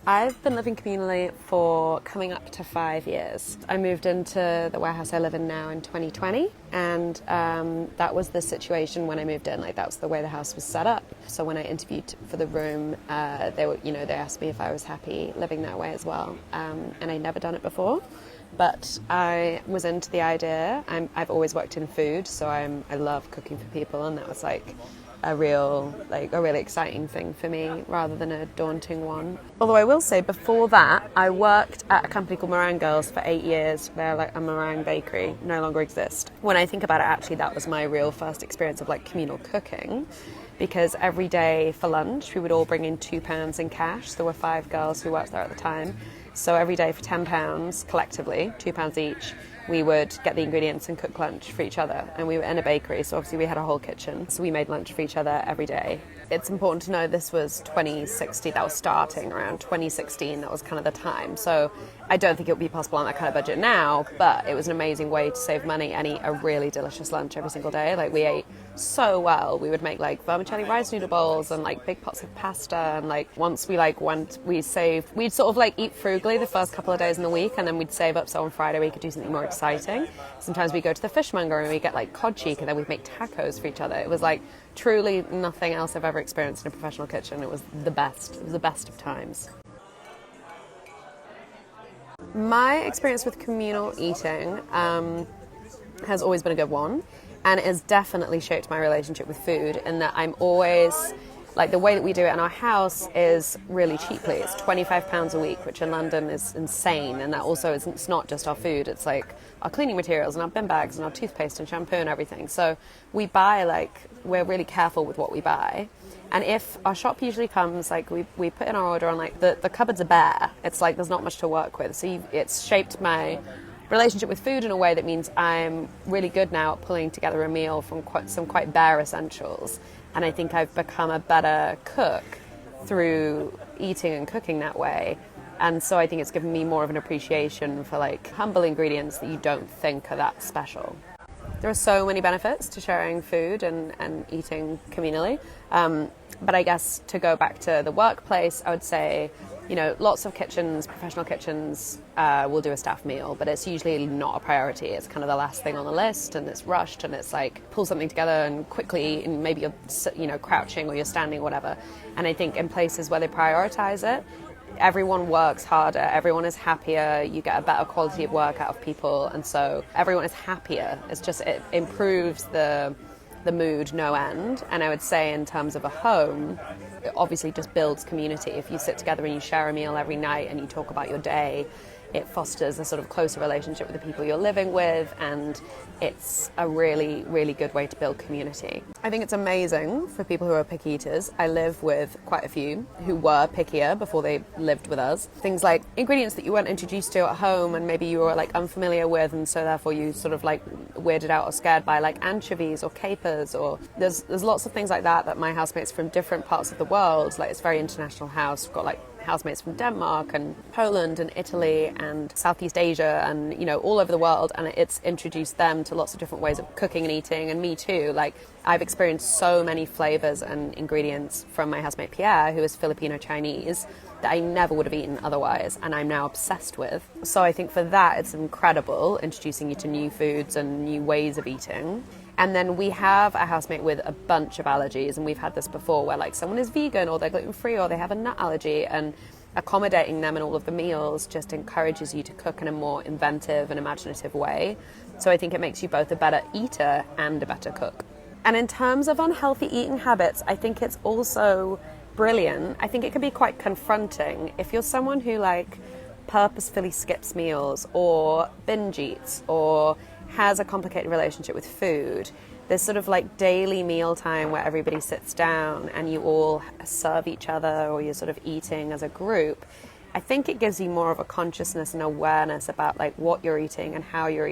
I've been living communally for coming up to 5 years. I moved into the warehouse I live in now in 2020, and that was the situation when I moved in. Like, that was the way the house was set up. So when I interviewed for the room, they asked me if I was happy living that way as well, and I'd never done it before. But I was into the idea. I've always worked in food, so I love cooking for people, and that was like a really exciting thing for me rather than a daunting one. Although I will say, before that, I worked at a company called Meringue Girls for 8 years. They're like a meringue bakery, no longer exist. When I think about it, actually, that was my real first experience of like communal cooking, because every day for lunch we would all bring in £2 in cash. There were 5 girls who worked there at the time. So every day for £10 collectively, £2 each, we would get the ingredients and cook lunch for each other. And we were in a bakery, so obviously we had a whole kitchen. So we made lunch for each other every day. It's important to know this was 2016, that was starting around 2016, that was kind of the time. So I don't think it would be possible on that kind of budget now, but it was an amazing way to save money and eat a really delicious lunch every single day. Like, we ate so well. We would make like vermicelli rice noodle bowls and like big pots of pasta, and like once we'd sort of like eat frugally the first couple of days in the week, and then we'd save up so on Friday we could do something more exciting. Sometimes we'd go to the fishmonger and we'd get like cod cheek, and then we'd make tacos for each other. It was like truly nothing else I've ever experienced in a professional kitchen. It was the best. It was the best of times. My experience with communal eating has always been a good one, and it has definitely shaped my relationship with food, in that I'm always, like, the way that we do it in our house is really cheaply. It's £25 a week, which in London is insane, and that also it's not just our food, it's like our cleaning materials and our bin bags and our toothpaste and shampoo and everything. So we buy, we're really careful with what we buy. And if our shop usually comes, like, we put in our order and like the cupboards are bare. It's like there's not much to work with. So it's shaped my relationship with food in a way that means I'm really good now at pulling together a meal from some quite bare essentials. And I think I've become a better cook through eating and cooking that way. And so I think it's given me more of an appreciation for like humble ingredients that you don't think are that special. There are so many benefits to sharing food and eating communally. But I guess to go back to the workplace, I would say, lots of kitchens, professional kitchens, will do a staff meal, but it's usually not a priority. It's kind of the last thing on the list, and it's rushed, and it's like pull something together and quickly eat, and maybe you're crouching or you're standing or whatever. And I think in places where they prioritize it, everyone works harder, everyone is happier, you get a better quality of work out of people, and so everyone is happier. It improves the mood no end. And I would say in terms of a home, it obviously just builds community. If you sit together and you share a meal every night and you talk about your day, it fosters a sort of closer relationship with the people you're living with, and it's a really, really good way to build community. I think it's amazing for people who are picky eaters. I live with quite a few who were pickier before they lived with us. Things like ingredients that you weren't introduced to at home and maybe you were like unfamiliar with, and so therefore you sort of like weirded out or scared by, like anchovies or capers, or there's lots of things like that my housemates from different parts of the world, like it's a very international house. We've got like housemates from Denmark and Poland and Italy and Southeast Asia and all over the world, and it's introduced them to lots of different ways of cooking and eating, and me too. Like, I've experienced so many flavors and ingredients from my housemate Pierre, who is Filipino Chinese, that I never would have eaten otherwise, and I'm now obsessed with. So I think for that it's incredible, introducing you to new foods and new ways of eating. And then we have a housemate with a bunch of allergies, and we've had this before where like someone is vegan or they're gluten-free or they have a nut allergy, and accommodating them in all of the meals just encourages you to cook in a more inventive and imaginative way. So I think it makes you both a better eater and a better cook. And in terms of unhealthy eating habits, I think it's also brilliant. I think it can be quite confronting if you're someone who like purposefully skips meals or binge eats or has a complicated relationship with food. There's sort of like daily meal time where everybody sits down and you all serve each other, or you're sort of eating as a group. I think it gives you more of a consciousness and awareness about like what you're eating and how you're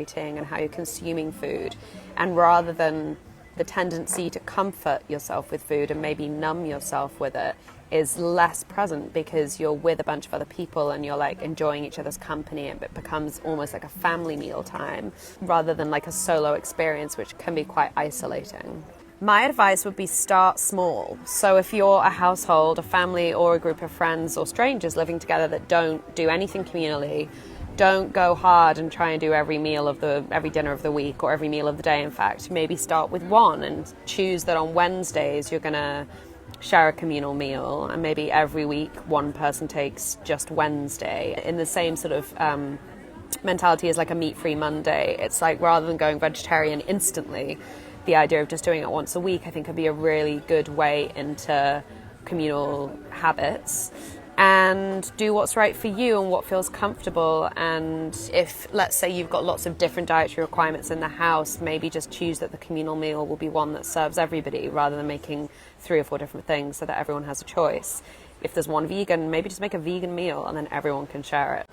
consuming food. And rather than the tendency to comfort yourself with food and maybe numb yourself with it, is less present because you're with a bunch of other people and you're like enjoying each other's company, and it becomes almost like a family meal time rather than like a solo experience, which can be quite isolating. My advice would be start small. So if you're a household, a family, or a group of friends or strangers living together that don't do anything communally, don't go hard and try and do every dinner of the week or every meal of the day. In fact, maybe start with one and choose that on Wednesdays you're going to share a communal meal, and maybe every week one person takes just Wednesday. In the same sort of mentality as like a meat-free Monday, it's like rather than going vegetarian instantly, the idea of just doing it once a week, I think, could be a really good way into communal habits. And do what's right for you and what feels comfortable. And if, let's say, you've got lots of different dietary requirements in the house, maybe just choose that the communal meal will be one that serves everybody rather than making 3 or 4 different things so that everyone has a choice. If there's one vegan, maybe just make a vegan meal and then everyone can share it.